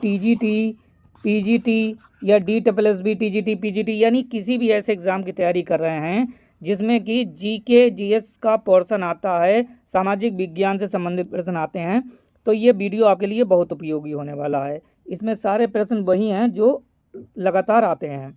TGT, PGT या DSSB TGT PGT यानी किसी भी ऐसे एग्ज़ाम की तैयारी कर रहे हैं जिसमें कि जीके जीएस का पोर्शन आता है, सामाजिक विज्ञान से संबंधित प्रश्न आते हैं, तो ये वीडियो आपके लिए बहुत उपयोगी होने वाला है। इसमें सारे प्रश्न वही हैं जो लगातार आते हैं।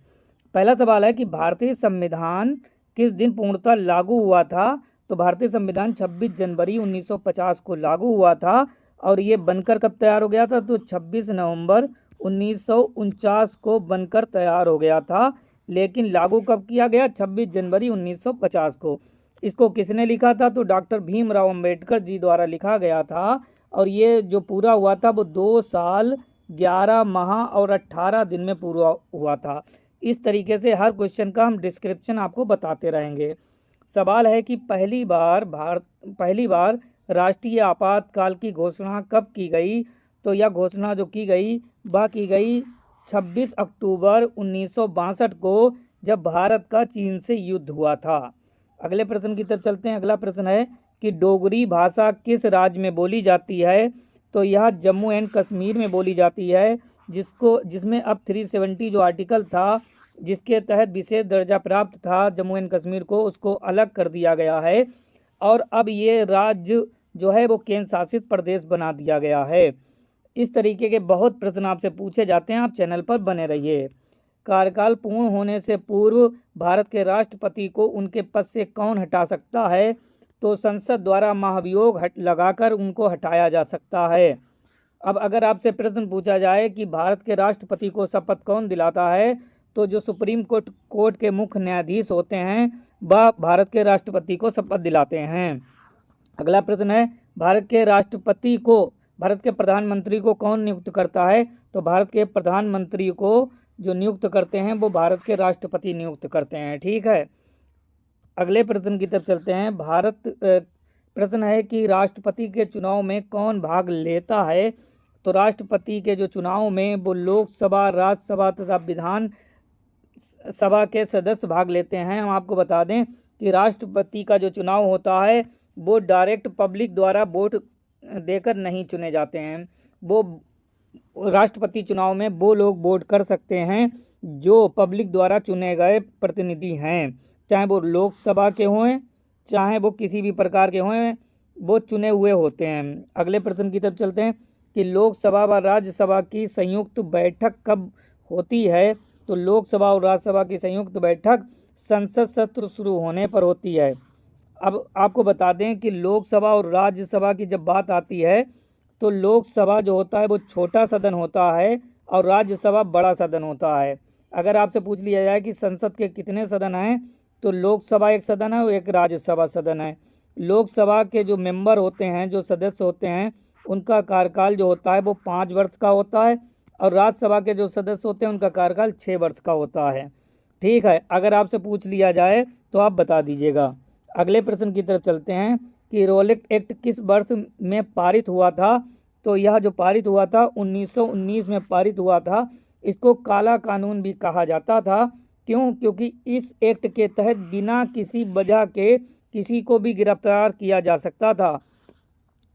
पहला सवाल है कि भारतीय संविधान किस दिन पूर्णतः लागू हुआ था? तो भारतीय संविधान 26 जनवरी 1950 को लागू हुआ था और ये बनकर कब तैयार हो गया था? तो 26 नवंबर 1949 को बनकर तैयार हो गया था, लेकिन लागू कब किया गया? 26 जनवरी 1950 को। इसको किसने लिखा था? तो डॉक्टर भीमराव अंबेडकर जी द्वारा लिखा गया था और ये जो पूरा हुआ था वो 2 साल 11 माह और 18 दिन में पूरा हुआ था। इस तरीके से हर क्वेश्चन का हम डिस्क्रिप्शन आपको बताते रहेंगे। सवाल है कि पहली बार राष्ट्रीय आपातकाल की घोषणा कब की गई? तो यह घोषणा जो की गई वह की गई 26 अक्टूबर 1962 को, जब भारत का चीन से युद्ध हुआ था। अगले प्रश्न की तरफ चलते हैं। अगला प्रश्न है कि डोगरी भाषा किस राज्य में बोली जाती है? तो यह जम्मू एंड कश्मीर में बोली जाती है, जिसमें अब 370 जो आर्टिकल था जिसके तहत विशेष दर्जा प्राप्त था जम्मू एंड कश्मीर को, उसको अलग कर दिया गया है और अब ये राज्य जो है वो केंद्र शासित प्रदेश बना दिया गया है। इस तरीके के बहुत प्रश्न आपसे पूछे जाते हैं, आप चैनल पर बने रहिए। कार्यकाल पूर्ण होने से पूर्व भारत के राष्ट्रपति को उनके पद से कौन हटा सकता है? तो संसद द्वारा महाभियोग लगाकर उनको हटाया जा सकता है। अब अगर आपसे प्रश्न पूछा जाए कि भारत के राष्ट्रपति को शपथ कौन दिलाता है? तो जो सुप्रीम कोर्ट के मुख्य न्यायाधीश होते हैं वह भारत के राष्ट्रपति को शपथ दिलाते हैं। अगला प्रश्न है भारत के प्रधानमंत्री को कौन नियुक्त करता है? तो भारत के प्रधानमंत्री को जो नियुक्त करते हैं वो भारत के राष्ट्रपति नियुक्त करते हैं। ठीक है, अगले प्रश्न की तरफ चलते हैं। प्रश्न है कि राष्ट्रपति के चुनाव में कौन भाग लेता है? तो राष्ट्रपति के जो चुनाव में वो लोकसभा, राज्यसभा तथा विधान सभा के सदस्य भाग लेते हैं। हम आपको बता दें कि राष्ट्रपति का जो चुनाव होता है वो डायरेक्ट पब्लिक द्वारा वोट देकर नहीं चुने जाते हैं। वो राष्ट्रपति चुनाव में वो लोग वोट कर सकते हैं जो पब्लिक द्वारा चुने गए प्रतिनिधि हैं, चाहे वो लोकसभा के हों चाहे वो किसी भी प्रकार के हों, वो चुने हुए होते हैं। अगले प्रश्न की तरफ चलते हैं कि लोकसभा व राज्यसभा की संयुक्त बैठक कब होती है? तो लोकसभा और राज्यसभा की संयुक्त बैठक संसद सत्र शुरू होने पर होती है। अब आपको बता दें कि लोकसभा और राज्यसभा की जब बात आती है तो लोकसभा जो होता है वो छोटा सदन होता है और राज्यसभा बड़ा सदन होता है। अगर आपसे पूछ लिया जाए कि संसद के कितने सदन हैं, तो लोकसभा एक सदन है और एक राज्यसभा सदन है। लोकसभा के जो मेंबर होते हैं, जो सदस्य होते हैं, उनका कार्यकाल जो होता है वो 5 वर्ष का होता है और राज्यसभा के जो सदस्य होते हैं उनका कार्यकाल 6 वर्ष का होता है। ठीक है, अगर आपसे पूछ लिया जाए तो आप बता दीजिएगा। अगले प्रश्न की तरफ चलते हैं कि रोलेट एक्ट किस वर्ष में पारित हुआ था? तो यह जो पारित हुआ था 1919 में पारित हुआ था। इसको काला कानून भी कहा जाता था। क्यों? क्योंकि इस एक्ट के तहत बिना किसी वजह के किसी को भी गिरफ्तार किया जा सकता था।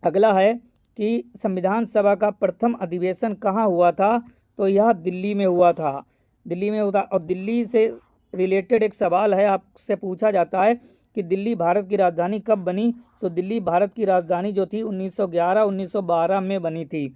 अगला है कि संविधान सभा का प्रथम अधिवेशन कहाँ हुआ था? तो यह दिल्ली में हुआ था। और दिल्ली से रिलेटेड एक सवाल है, आपसे पूछा जाता है कि दिल्ली भारत की राजधानी कब बनी? तो दिल्ली भारत की राजधानी जो थी 1911-1912 में बनी थी।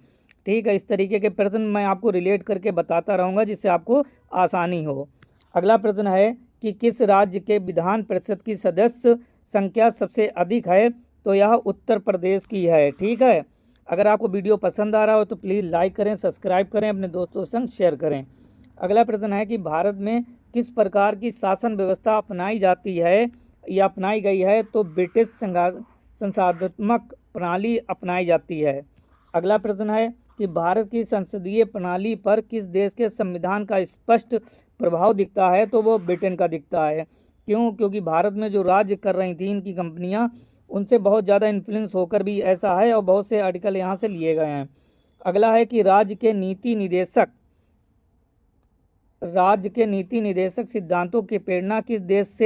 ठीक है, इस तरीके के प्रश्न मैं आपको रिलेट करके बताता रहूँगा जिससे आपको आसानी हो। अगला प्रश्न है कि किस राज्य के विधान परिषद की सदस्य संख्या सबसे अधिक है? तो यह उत्तर प्रदेश की है। ठीक है, अगर आपको वीडियो पसंद आ रहा हो तो प्लीज़ लाइक करें, सब्सक्राइब करें, अपने दोस्तों संग शेयर करें। अगला प्रश्न है कि भारत में किस प्रकार की शासन व्यवस्था अपनाई जाती है या अपनाई गई है? तो ब्रिटिश संसदात्मक प्रणाली अपनाई जाती है। अगला प्रश्न है कि भारत की संसदीय प्रणाली पर किस देश के संविधान का स्पष्ट प्रभाव दिखता है? तो वो ब्रिटेन का दिखता है। क्यों? क्योंकि भारत में जो राज्य कर रही थी इनकी कंपनियां, उनसे बहुत ज़्यादा इन्फ्लुएंस होकर भी ऐसा है और बहुत से आर्टिकल यहाँ से लिए गए हैं। अगला है कि राज्य के नीति निदेशक सिद्धांतों की प्रेरणा किस देश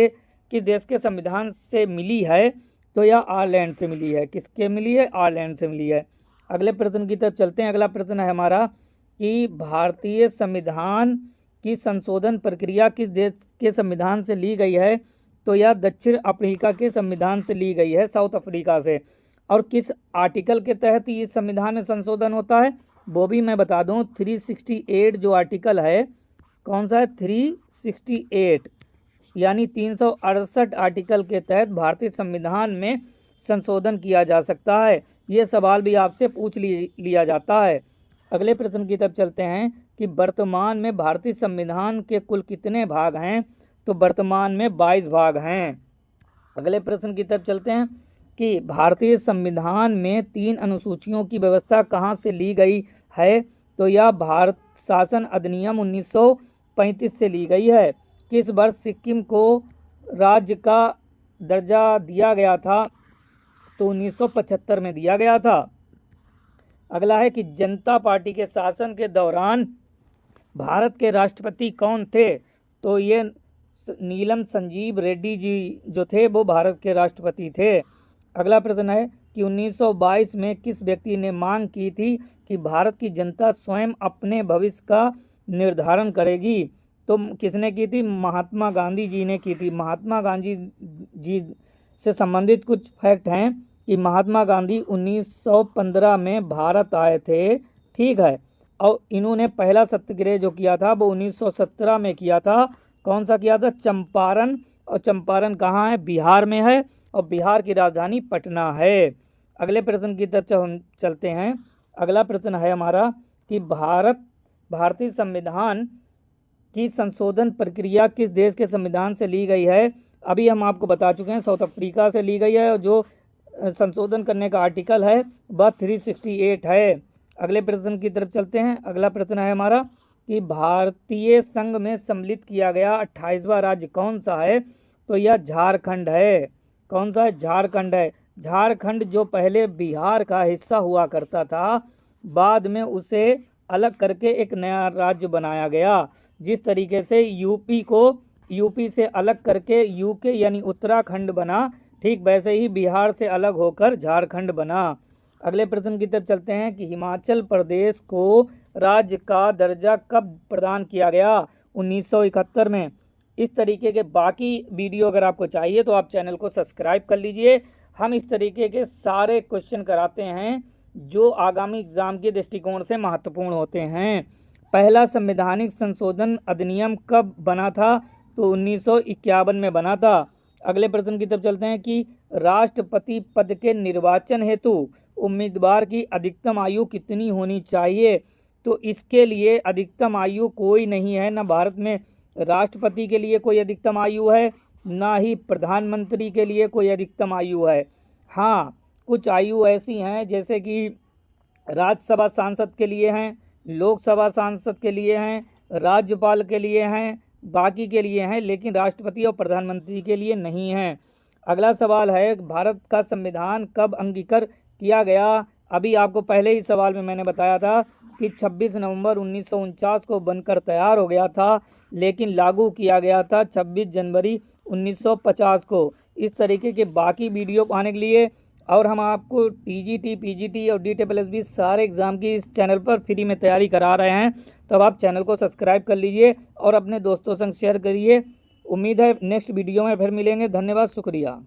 के संविधान से मिली है? तो यह आयरलैंड से मिली है। किसके मिली है? आयरलैंड से मिली है। अगले प्रश्न की तरफ चलते हैं। अगला प्रश्न है हमारा कि भारतीय संविधान की संशोधन प्रक्रिया किस देश के संविधान से ली गई है, तो यह दक्षिण अफ्रीका के संविधान से ली गई है, साउथ अफ्रीका से। और किस आर्टिकल के तहत ये संविधान में संशोधन होता है वो भी मैं बता दूं, 368 जो आर्टिकल है, कौन सा है, 368 यानी 368 आर्टिकल के तहत भारतीय संविधान में संशोधन किया जा सकता है। ये सवाल भी आपसे पूछ लिया जाता है। अगले प्रश्न की तरफ चलते हैं कि वर्तमान में भारतीय संविधान के कुल कितने भाग हैं, तो वर्तमान में 22 भाग हैं। अगले प्रश्न की तरफ चलते हैं कि भारतीय संविधान में 3 अनुसूचियों की व्यवस्था कहाँ से ली गई है, तो यह भारत शासन अधिनियम 1935 से ली गई है। किस वर्ष सिक्किम को राज्य का दर्जा दिया गया था, तो 1975 में दिया गया था। अगला है कि जनता पार्टी के शासन के दौरान भारत के राष्ट्रपति कौन थे, तो ये नीलम संजीव रेड्डी जी जो थे वो भारत के राष्ट्रपति थे। अगला प्रश्न है कि 1922 में किस व्यक्ति ने मांग की थी कि भारत की जनता स्वयं अपने भविष्य का निर्धारण करेगी, तो किसने की थी, महात्मा गांधी जी ने की थी। महात्मा गांधी जी से संबंधित कुछ फैक्ट हैं कि महात्मा गांधी 1915 में भारत आए थे, ठीक है, और इन्होंने पहला सत्याग्रह जो किया था वो 1917 में किया था। कौन सा किया था, चंपारण। और चंपारण कहाँ है, बिहार में है, और बिहार की राजधानी पटना है। अगले प्रश्न की तरफ हम चलते हैं। अगला प्रश्न है हमारा कि भारतीय संविधान की संशोधन प्रक्रिया किस देश के संविधान से ली गई है। अभी हम आपको बता चुके हैं, साउथ अफ्रीका से ली गई है, और जो संशोधन करने का आर्टिकल है वह 368 है। अगले प्रश्न की तरफ चलते हैं। अगला प्रश्न है हमारा कि भारतीय संघ में सम्मिलित किया गया 28वां राज्य कौन सा है, तो यह झारखंड है। कौन सा है, झारखंड है। झारखंड जो पहले बिहार का हिस्सा हुआ करता था, बाद में उसे अलग करके एक नया राज्य बनाया गया। जिस तरीके से यूपी से अलग करके यूके यानी उत्तराखंड बना, ठीक वैसे ही बिहार से अलग होकर झारखंड बना। अगले प्रश्न की तरफ चलते हैं कि हिमाचल प्रदेश को राज्य का दर्जा कब प्रदान किया गया, 1971 में। इस तरीके के बाकी वीडियो अगर आपको चाहिए तो आप चैनल को सब्सक्राइब कर लीजिए। हम इस तरीके के सारे क्वेश्चन कराते हैं जो आगामी एग्जाम के दृष्टिकोण से महत्वपूर्ण होते हैं। पहला संवैधानिक संशोधन अधिनियम कब बना था, तो 1951 में बना था। अगले प्रश्न की तरफ चलते हैं कि राष्ट्रपति पद के निर्वाचन हेतु उम्मीदवार की अधिकतम आयु कितनी होनी चाहिए, तो इसके लिए अधिकतम आयु कोई नहीं है। ना भारत में राष्ट्रपति के लिए कोई अधिकतम आयु है, ना ही प्रधानमंत्री के लिए कोई अधिकतम आयु है। हाँ, कुछ आयु ऐसी हैं जैसे कि राज्यसभा सांसद के लिए हैं, लोकसभा सांसद के लिए हैं, राज्यपाल के लिए हैं, बाकी के लिए हैं, लेकिन राष्ट्रपति और प्रधानमंत्री के लिए नहीं हैं। अगला सवाल है भारत का संविधान कब अंगीकार किया गया। अभी आपको पहले ही सवाल में मैंने बताया था कि 26 नवंबर 1949 को बनकर तैयार हो गया था, लेकिन लागू किया गया था 26 जनवरी 1950 को। इस तरीके के बाकी वीडियो पाने के लिए और हम आपको टीजीटी, पीजीटी और DSSB सारे एग्ज़ाम की इस चैनल पर फ्री में तैयारी करा रहे हैं, तब आप चैनल को सब्सक्राइब कर लीजिए और अपने दोस्तों संग शेयर करिए। उम्मीद है नेक्स्ट वीडियो में फिर मिलेंगे। धन्यवाद, शुक्रिया।